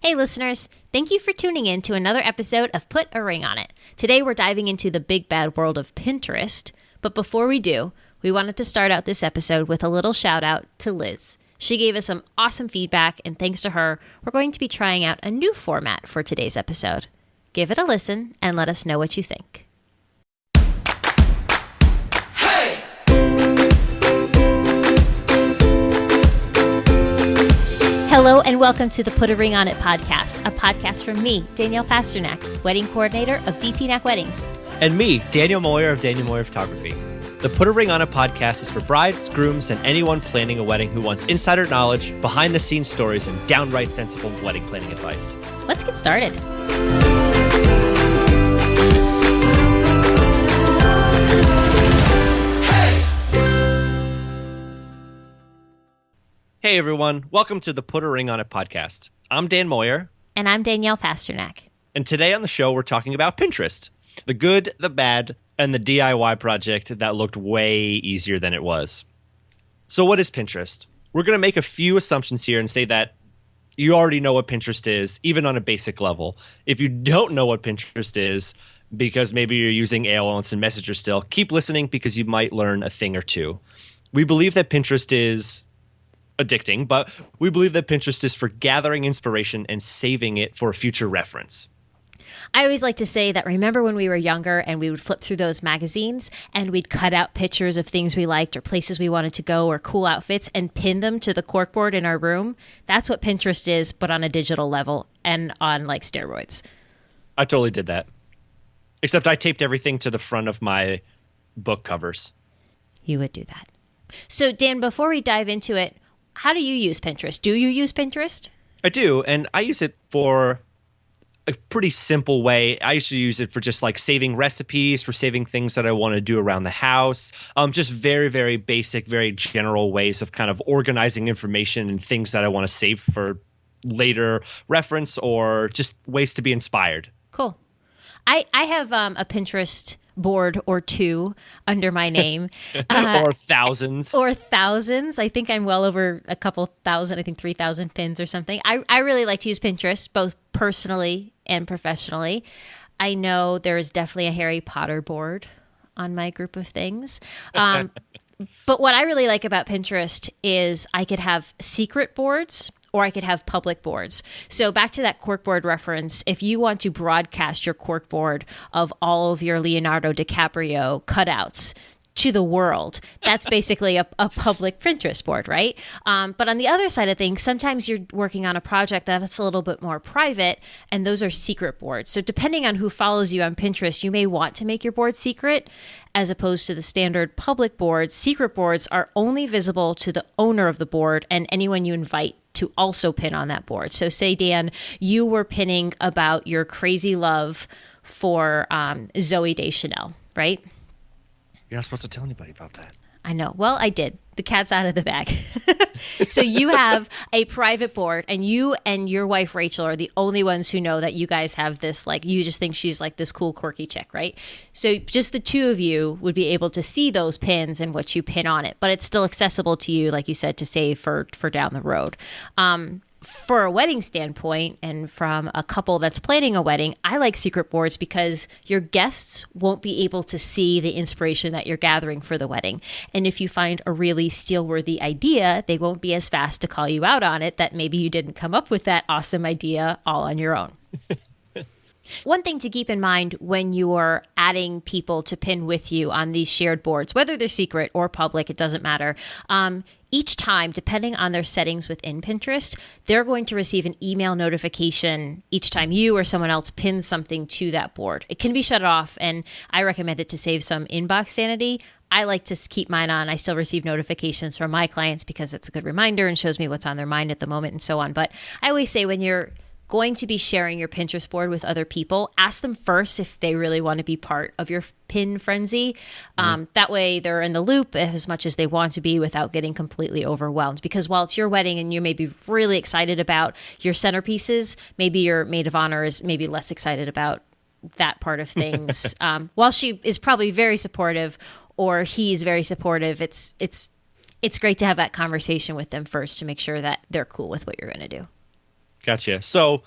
Hey listeners, thank you for tuning in to another episode of Put a Ring on It. Today we're diving into the big bad world of Pinterest, but before we do, we wanted to start out this episode with a little shout out to Liz. She gave us some awesome feedback, and thanks to her, we're going to be trying out a new format for today's episode. Give it a listen and let us know what you think. Hello and welcome to the Put a Ring on It podcast, a podcast from me, Danielle Pasternak, wedding coordinator of DPNAC Weddings. And me, Daniel Moyer of Daniel Moyer Photography. The Put a Ring on It podcast is for brides, grooms, and anyone planning a wedding who wants insider knowledge, behind-the-scenes stories, and downright sensible wedding planning advice. Let's get started. Hey everyone, welcome to the Put a Ring on It podcast. I'm Dan Moyer. And I'm Danielle Pasternak. And today on the show, we're talking about Pinterest. The good, the bad, and the DIY project that looked way easier than it was. So what is Pinterest? We're going to make a few assumptions here and say that you already know what Pinterest is, even on a basic level. If you don't know what Pinterest is, because maybe you're using AOL Instant Messenger still, keep listening because you might learn a thing or two. We believe that Pinterest is addicting, but we believe that Pinterest is for gathering inspiration and saving it for future reference. I always like to say that remember when we were younger and we would flip through those magazines and we'd cut out pictures of things we liked or places we wanted to go or cool outfits and pin them to the corkboard in our room? That's what Pinterest is, but on a digital level and on like steroids. I totally did that. Except I taped everything to the front of my book covers. You would do that. So Dan, before we dive into it, how do you use Pinterest? Do you use Pinterest? I do, and I use it for a pretty simple way. I usually use it for just like saving recipes, for saving things that I want to do around the house. Just very, very basic, very general ways of kind of organizing information and things that I want to save for later reference or just ways to be inspired. Cool. I have a Pinterest board or two under my name. Or thousands. I think I'm well over a couple thousand, I think 3,000 pins or something. I really like to use Pinterest, both personally and professionally. I know there is definitely a Harry Potter board on my group of things. But what I really like about Pinterest is I could have secret boards or I could have public boards. So back to that corkboard reference, if you want to broadcast your corkboard of all of your Leonardo DiCaprio cutouts to the world, that's basically a public Pinterest board, right? But on the other side of things, sometimes you're working on a project that's a little bit more private, and those are secret boards. So depending on who follows you on Pinterest, you may want to make your board secret, as opposed to the standard public boards. Secret boards are only visible to the owner of the board and anyone you invite to also pin on that board. So say, Dan, you were pinning about your crazy love for Zooey Deschanel, right? You're not supposed to tell anybody about that. I know. Well, I did. The cat's out of the bag. So you have a private board, and you and your wife, Rachel, are the only ones who know that you guys have this, like, you just think she's like this cool, quirky chick, right? So just the two of you would be able to see those pins and what you pin on it, but it's still accessible to you, like you said, to save for down the road. For a wedding standpoint, and from a couple that's planning a wedding, I like secret boards because your guests won't be able to see the inspiration that you're gathering for the wedding. And if you find a really steal-worthy idea, they won't be as fast to call you out on it that maybe you didn't come up with that awesome idea all on your own. One thing to keep in mind when you're adding people to pin with you on these shared boards, whether they're secret or public, it doesn't matter. Each time, depending on their settings within Pinterest, they're going to receive an email notification each time you or someone else pins something to that board. It can be shut off, and I recommend it to save some inbox sanity. I like to keep mine on. I still receive notifications from my clients because it's a good reminder and shows me what's on their mind at the moment and so on. But I always say when you're going to be sharing your Pinterest board with other people, ask them first if they really want to be part of your pin frenzy. That way they're in the loop as much as they want to be without getting completely overwhelmed. Because while it's your wedding and you may be really excited about your centerpieces, maybe your maid of honor is maybe less excited about that part of things. While she is probably very supportive or he's very supportive, it's great to have that conversation with them first to make sure that they're cool with what you're going to do. Gotcha. So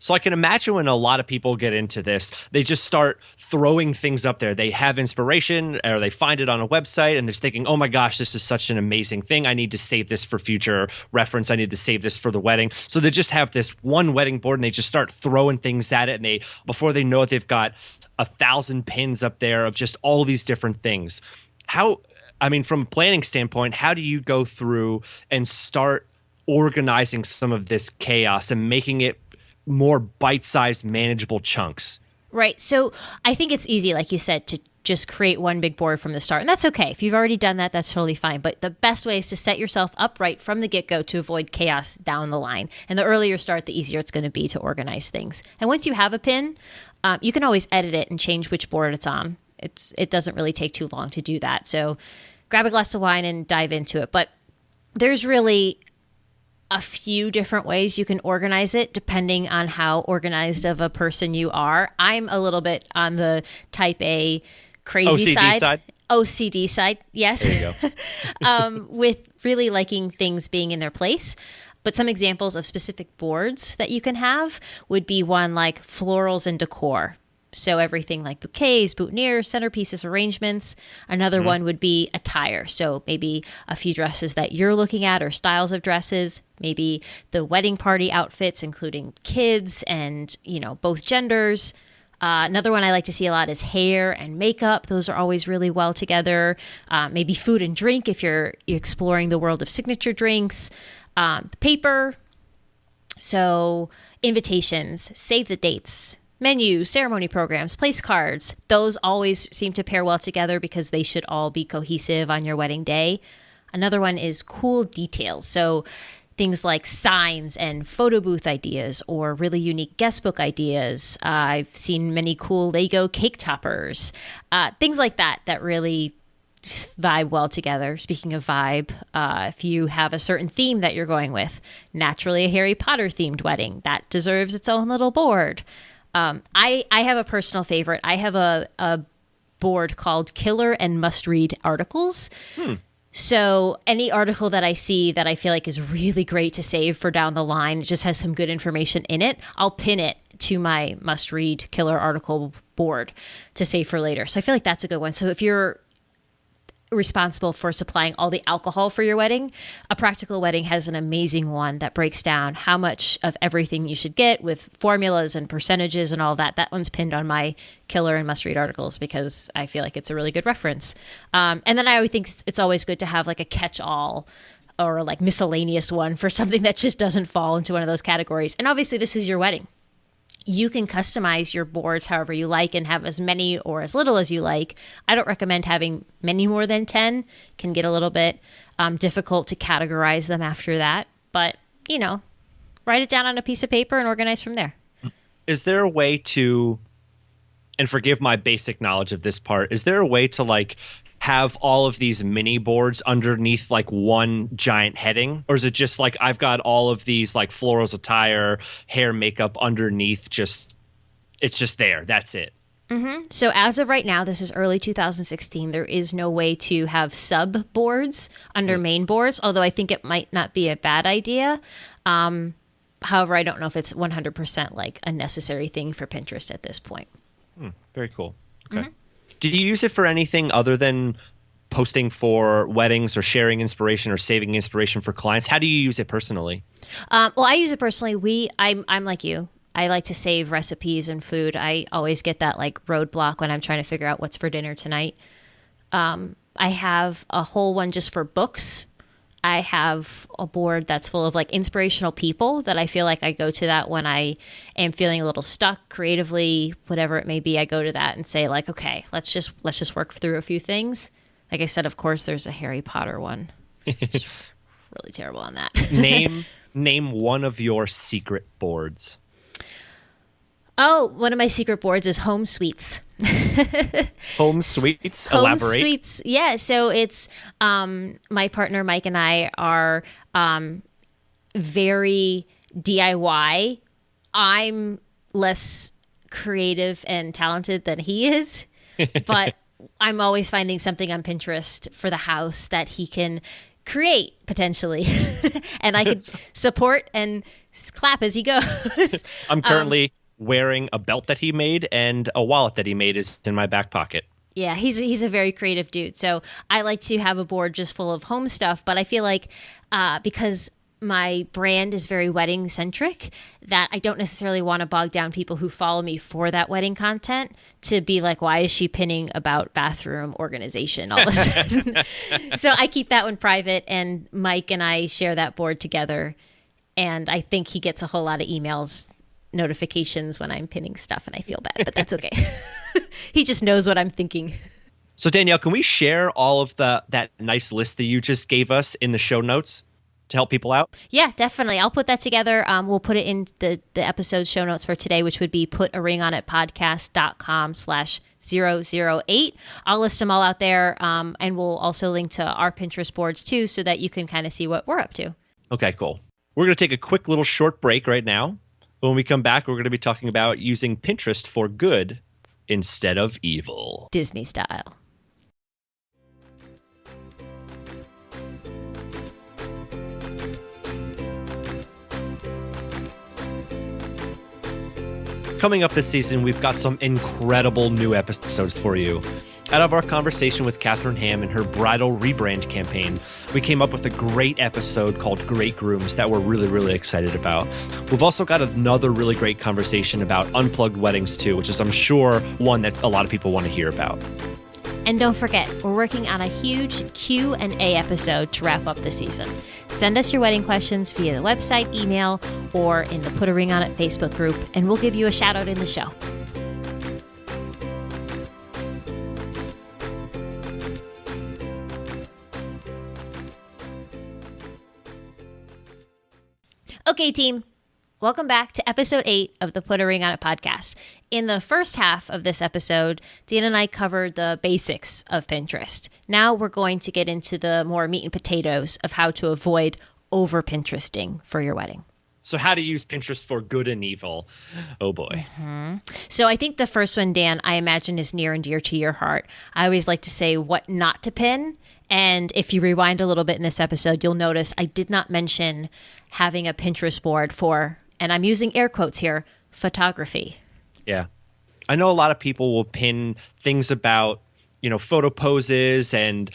I can imagine when a lot of people get into this, they just start throwing things up there. They have inspiration or they find it on a website and they're thinking, oh my gosh, this is such an amazing thing. I need to save this for future reference. I need to save this for the wedding. So they just have this one wedding board and they just start throwing things at it. And before they know it, they've got 1,000 pins up there of just all these different things. From a planning standpoint, how do you go through and start organizing some of this chaos and making it more bite-sized, manageable chunks? Right. So I think it's easy, like you said, to just create one big board from the start. And that's okay. If you've already done that, that's totally fine. But the best way is to set yourself up right from the get-go to avoid chaos down the line. And the earlier you start, the easier it's going to be to organize things. And once you have a pin, you can always edit it and change which board it's on. It doesn't really take too long to do that. So grab a glass of wine and dive into it. But there's really a few different ways you can organize it depending on how organized of a person you are. I'm a little bit on the type A crazy side. OCD side, yes. There you go. With really liking things being in their place. But some examples of specific boards that you can have would be one like florals and decor. So everything like bouquets, boutonnieres, centerpieces, arrangements. Another one would be attire. So maybe a few dresses that you're looking at or styles of dresses. Maybe the wedding party outfits, including kids and, both genders. Another one I like to see a lot is hair and makeup. Those are always really well together. Maybe food and drink if you're exploring the world of signature drinks. Paper. So invitations, save the dates. Menu, ceremony programs, place cards, those always seem to pair well together because they should all be cohesive on your wedding day. Another one is cool details. So things like signs and photo booth ideas or really unique guest book ideas. I've seen many cool Lego cake toppers, things like that really vibe well together. Speaking of vibe, if you have a certain theme that you're going with, naturally a Harry Potter themed wedding, that deserves its own little board. I have a personal favorite. I have a board called Killer and Must Read Articles. So any article that I see that I feel like is really great to save for down the line, it just has some good information in it, I'll pin it to my must read killer article board to save for later. So I feel like that's a good one. So if you're responsible for supplying all the alcohol for your wedding, A Practical Wedding has an amazing one that breaks down how much of everything you should get with formulas and percentages and all that. That one's pinned on my killer and must read articles because I feel like it's a really good reference. And then I always think it's always good to have like a catch-all or like miscellaneous one for something that just doesn't fall into one of those categories. And obviously this is your wedding. You can customize your boards however you like and have as many or as little as you like. I don't recommend having many more than 10. Can get a little bit difficult to categorize them after that. But, write it down on a piece of paper and organize from there. Is there a way to, and forgive my basic knowledge of this part, is there a way to have all of these mini boards underneath one giant heading? Or is it just I've got all of these florals, attire, hair, makeup underneath, it's just there, that's it? Mm-hmm. So as of right now, this is early 2016, there is no way to have sub boards under main boards, although I think it might not be a bad idea. However, I don't know if it's 100% a necessary thing for Pinterest at this point. Very cool. Okay. Mm-hmm. Do you use it for anything other than posting for weddings or sharing inspiration or saving inspiration for clients? How do you use it personally? Well, I use it personally. I'm like you. I like to save recipes and food. I always get that roadblock when I'm trying to figure out what's for dinner tonight. I have a whole one just for books. I have a board that's full of inspirational people that I feel like I go to that when I am feeling a little stuck creatively, whatever it may be. I go to that and say okay, let's just work through a few things. Like I said, of course, there's a Harry Potter one. Just really terrible on that. Name one of your secret boards. Oh, one of my secret boards is Home Suites. Home Suites? Home Elaborate. Suites, yeah. So it's my partner Mike and I are very DIY. I'm less creative and talented than he is, but I'm always finding something on Pinterest for the house that he can create potentially, and I could support and Clap as he goes. I'm currently wearing a belt that he made, and a wallet that he made is in my back pocket. Yeah, he's a very creative dude. So I like to have a board just full of home stuff, but I feel like because my brand is very wedding centric, that I don't necessarily want to bog down people who follow me for that wedding content to be like, why is she pinning about bathroom organization all of a sudden? So I keep that one private, and Mike and I share that board together. And I think he gets a whole lot of emails, notifications when I'm pinning stuff, and I feel bad, but that's okay. He just knows what I'm thinking. So Danielle, can we share all of that nice list that you just gave us in the show notes to help people out? Yeah, definitely. I'll put that together. We'll put it in the episode show notes for today, which would be putaringonitpodcast.com/008. I'll list them all out there, and we'll also link to our Pinterest boards too, so that you can kind of see what we're up to. Okay, cool. We're going to take a quick little short break right now. When we come back, we're going to be talking about using Pinterest for good instead of evil. Disney style. Coming up this season, we've got some incredible new episodes for you. Out of our conversation with Catherine Ham and her bridal rebrand campaign, we came up with a great episode called Great Grooms that we're really, really excited about. We've also got another really great conversation about unplugged weddings too, which is, I'm sure, one that a lot of people want to hear about. And don't forget, we're working on a huge Q&A episode to wrap up the season. Send us your wedding questions via the website, email, or in the Put a Ring on It Facebook group, and we'll give you a shout out in the show. Okay, team. Welcome back to episode 8 of the Put a Ring on It podcast. In the first half of this episode, Dan and I covered the basics of Pinterest. Now we're going to get into the more meat and potatoes of how to avoid over-Pinteresting for your wedding. So how to use Pinterest for good and evil. Oh, boy. Mm-hmm. So I think the first one, Dan, I imagine is near and dear to your heart. I always like to say what not to pin. And if you rewind a little bit in this episode, you'll notice I did not mention having a Pinterest board for, and I'm using air quotes here, photography. Yeah. I know a lot of people will pin things about, photo poses and,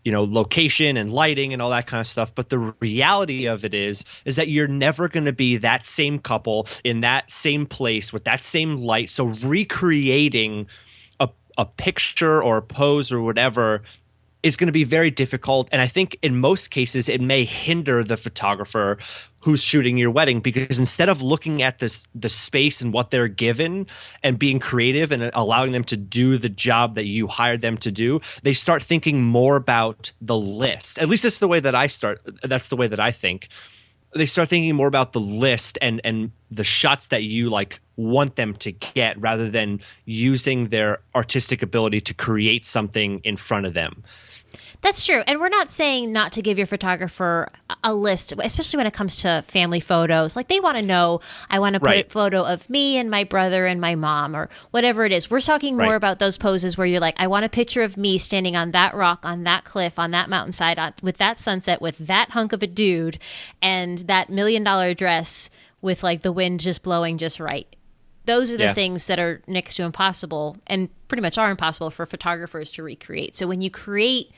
location and lighting and all that kind of stuff. But the reality of it is that you're never going to be that same couple in that same place with that same light. So recreating a picture or a pose or whatever is going to be very difficult. And I think in most cases, it may hinder the photographer who's shooting your wedding, because instead of looking at the space and what they're given and being creative and allowing them to do the job that you hired them to do, they start thinking more about the list. At least that's the way that that's the way that I think. They start thinking more about the list and the shots that you want them to get, rather than using their artistic ability to create something in front of them. That's true. And we're not saying not to give your photographer a list, especially when it comes to family photos. Like, they want to know, I want to put a photo of me and my brother and my mom, or whatever it is. We're talking more about those poses where you're like, I want a picture of me standing on that rock, on that cliff, on that mountainside, with that sunset, with that hunk of a dude, and that $1 million dress with the wind just blowing just right. Those are the things that are next to impossible, and pretty much are impossible for photographers to recreate. So when you create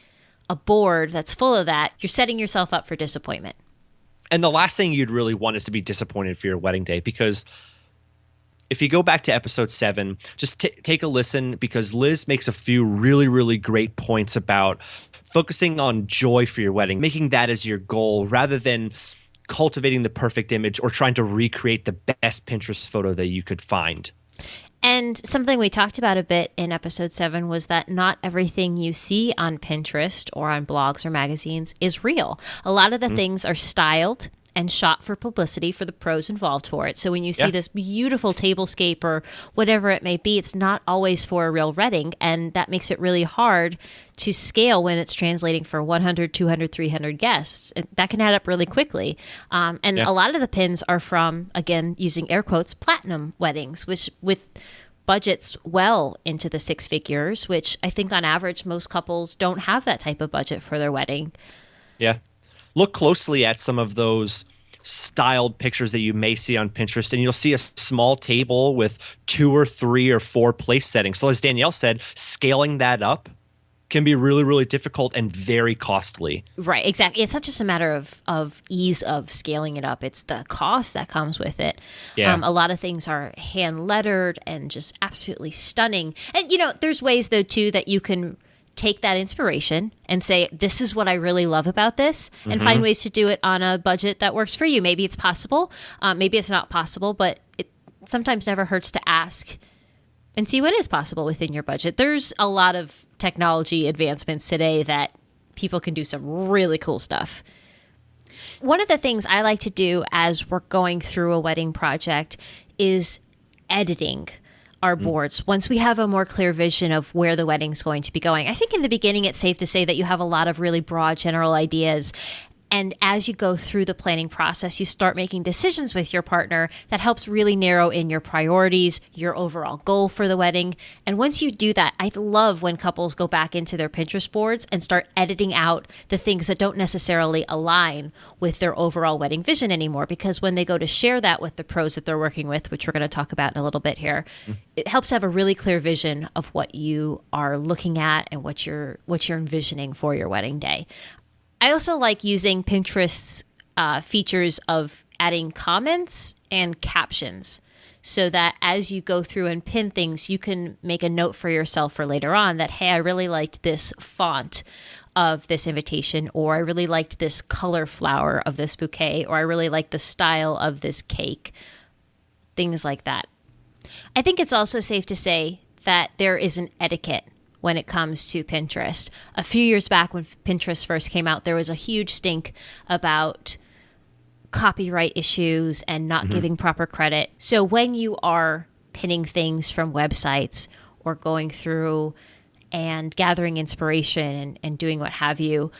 a board that's full of that, you're setting yourself up for disappointment. And the last thing you'd really want is to be disappointed for your wedding day, because if you go back to episode 7, just take a listen, because Liz makes a few really, really great points about focusing on joy for your wedding, making that as your goal rather than cultivating the perfect image or trying to recreate the best Pinterest photo that you could find. And something we talked about a bit in episode 7 was that not everything you see on Pinterest or on blogs or magazines is real. A lot of the things are styled and shot for publicity for the pros involved for it. So when you see this beautiful tablescape or whatever it may be, it's not always for a real wedding. And that makes it really hard to scale when it's translating for 100, 200, 300 guests. That can add up really quickly. And a lot of the pins are from, again, using air quotes, platinum weddings, which with budgets well into the 6 figures, which I think on average, most couples don't have that type of budget for their wedding. Yeah. Look closely at some of those styled pictures that you may see on Pinterest, and you'll see a small table with 2 or 3 or 4 place settings. So as Danielle said, scaling that up can be really, really difficult and very costly. Right, exactly. It's not just a matter of ease of scaling it up. It's the cost that comes with it. Yeah. A lot of things are hand lettered and just absolutely stunning. And, there's ways, though, too, that you can take that inspiration and say, this is what I really love about this, and find ways to do it on a budget that works for you. Maybe it's possible. Maybe it's not possible, but it sometimes never hurts to ask and see what is possible within your budget. There's a lot of technology advancements today that people can do some really cool stuff. One of the things I like to do as we're going through a wedding project is editing our boards once we have a more clear vision of where the wedding's going to be going. I think in the beginning, it's safe to say that you have a lot of really broad general ideas. And as you go through the planning process, you start making decisions with your partner that helps really narrow in your priorities, your overall goal for the wedding. And once you do that, I love when couples go back into their Pinterest boards and start editing out the things that don't necessarily align with their overall wedding vision anymore. Because when they go to share that with the pros that they're working with, which we're going to talk about in a little bit here, it helps have a really clear vision of what you are looking at and what you're envisioning for your wedding day. I also like using Pinterest's features of adding comments and captions so that as you go through and pin things, you can make a note for yourself for later on that, hey, I really liked this font of this invitation, or I really liked this color flower of this bouquet, or I really liked the style of this cake, things like that. I think it's also safe to say that there is an etiquette when it comes to Pinterest. A few years back when Pinterest first came out, there was a huge stink about copyright issues and not giving proper credit. So when you are pinning things from websites or going through and gathering inspiration and doing what have you,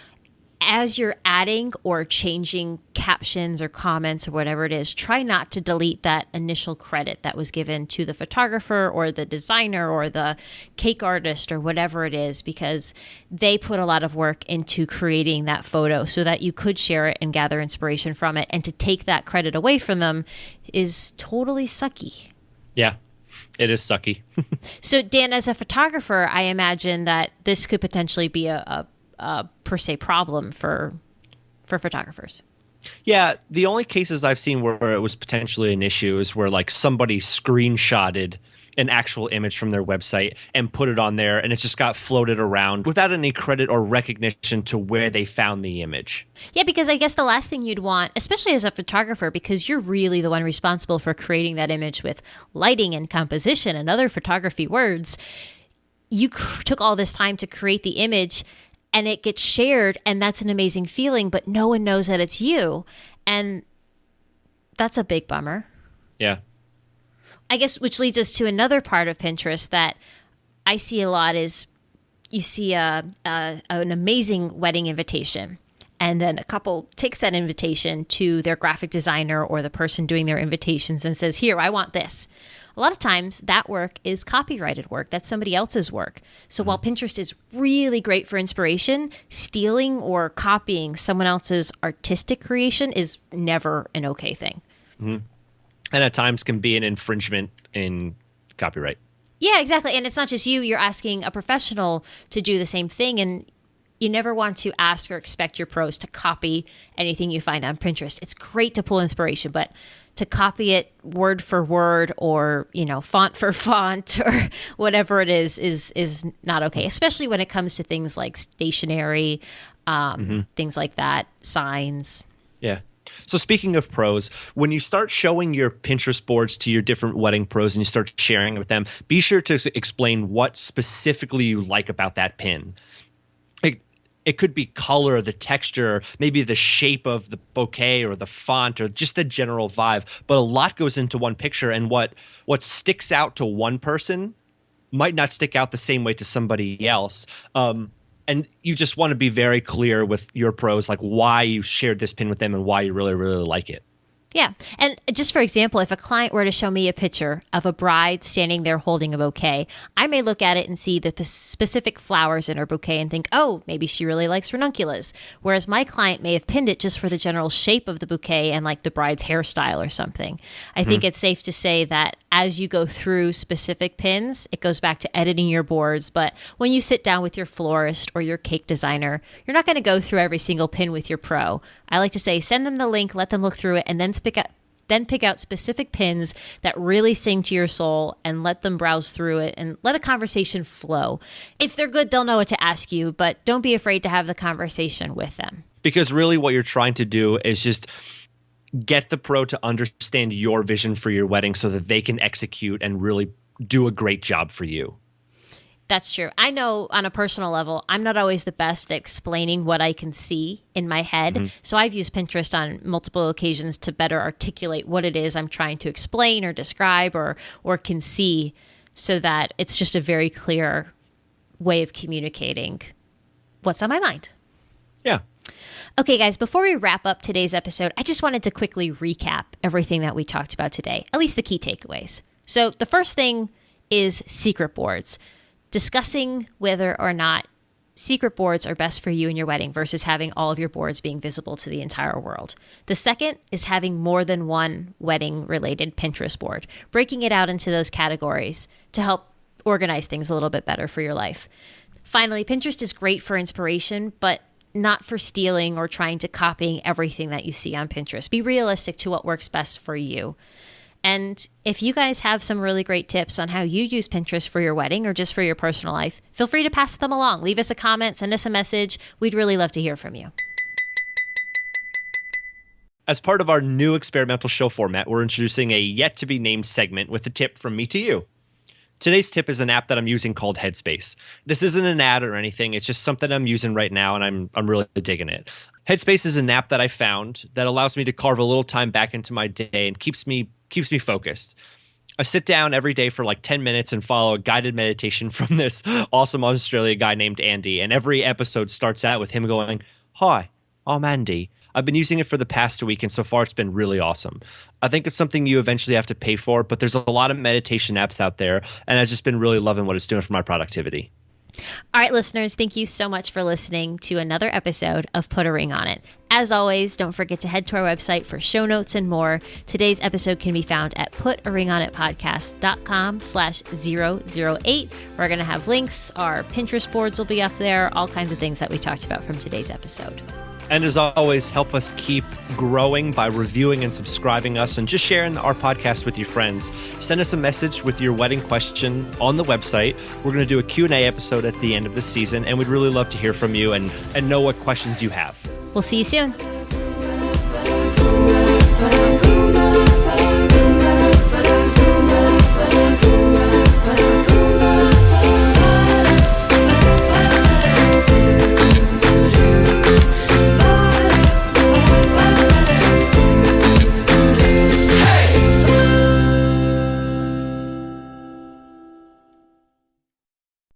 as you're adding or changing captions or comments or whatever it is, try not to delete that initial credit that was given to the photographer or the designer or the cake artist or whatever it is, because they put a lot of work into creating that photo so that you could share it and gather inspiration from it. And to take that credit away from them is totally sucky. Yeah, it is sucky. So, Dan, as a photographer, I imagine that this could potentially be a per se problem for photographers. Yeah, the only cases I've seen where it was potentially an issue is where like somebody screenshotted an actual image from their website and put it on there, and it just got floated around without any credit or recognition to where they found the image. Yeah, because I guess the last thing you'd want, especially as a photographer, because you're really the one responsible for creating that image with lighting and composition and other photography words, you took all this time to create the image and it gets shared, and that's an amazing feeling, but no one knows that it's you. And that's a big bummer. Yeah. I guess, which leads us to another part of Pinterest that I see a lot is you see an amazing wedding invitation, and then a couple takes that invitation to their graphic designer or the person doing their invitations and says, here, I want this. A lot of times that work is copyrighted work. That's somebody else's work. So while Pinterest is really great for inspiration, stealing or copying someone else's artistic creation is never an okay thing. And at times can be an infringement in copyright. Yeah, exactly. And it's not just you. You're asking a professional to do the same thing. And you never want to ask or expect your pros to copy anything you find on Pinterest. It's great to pull inspiration, but to copy it word for word or, font for font or whatever it is not okay, especially when it comes to things like stationery, things like that, signs. Yeah. So speaking of pros, when you start showing your Pinterest boards to your different wedding pros and you start sharing with them, be sure to explain what specifically you like about that pin. It could be color, the texture, maybe the shape of the bouquet or the font or just the general vibe. But a lot goes into one picture, and what sticks out to one person might not stick out the same way to somebody else. And you just want to be very clear with your pros, like why you shared this pin with them and why you really, really like it. Yeah. And just for example, if a client were to show me a picture of a bride standing there holding a bouquet, I may look at it and see the specific flowers in her bouquet and think, oh, maybe she really likes ranunculus. Whereas my client may have pinned it just for the general shape of the bouquet and like the bride's hairstyle or something. I think it's safe to say that as you go through specific pins, it goes back to editing your boards. But when you sit down with your florist or your cake designer, you're not going to go through every single pin with your pro. I like to say, send them the link, let them look through it, and then pick out specific pins that really sing to your soul and let them browse through it and let a conversation flow. If they're good, they'll know what to ask you, but don't be afraid to have the conversation with them. Because really what you're trying to do is just get the pro to understand your vision for your wedding so that they can execute and really do a great job for you. That's true. I know on a personal level, I'm not always the best at explaining what I can see in my head. So I've used Pinterest on multiple occasions to better articulate what it is I'm trying to explain or describe or can see, so that it's just a very clear way of communicating what's on my mind. Yeah. Okay, guys, before we wrap up today's episode, I just wanted to quickly recap everything that we talked about today, at least the key takeaways. So the first thing is secret boards. Discussing whether or not secret boards are best for you and your wedding versus having all of your boards being visible to the entire world. The second is having more than one wedding-related Pinterest board, breaking it out into those categories to help organize things a little bit better for your life. Finally, Pinterest is great for inspiration, but not for stealing or trying to copying everything that you see on Pinterest. Be realistic to what works best for you. And if you guys have some really great tips on how you use Pinterest for your wedding or just for your personal life, feel free to pass them along. Leave us a comment, send us a message. We'd really love to hear from you. As part of our new experimental show format, we're introducing a yet-to-be-named segment with a tip from me to you. Today's tip is an app that I'm using called Headspace. This isn't an ad or anything. It's just something I'm using right now, and I'm really digging it. Headspace is an app that I found that allows me to carve a little time back into my day and keeps me focused. I sit down every day for like 10 minutes and follow a guided meditation from this awesome Australian guy named Andy. And every episode starts out with him going, "Hi, I'm Andy." I've been using it for the past week, and so far it's been really awesome. I think it's something you eventually have to pay for, but there's a lot of meditation apps out there, and I've just been really loving what it's doing for my productivity. All right, listeners, thank you so much for listening to another episode of Put a Ring on It. As always, don't forget to head to our website for show notes and more. Today's episode can be found at putaringonitpodcast.com/008. We're going to have links. Our Pinterest boards will be up there, all kinds of things that we talked about from today's episode. And as always, help us keep growing by reviewing and subscribing us and just sharing our podcast with your friends. Send us a message with your wedding question on the website. We're going to do a Q&A episode at the end of the season, and we'd really love to hear from you and know what questions you have. We'll see you soon.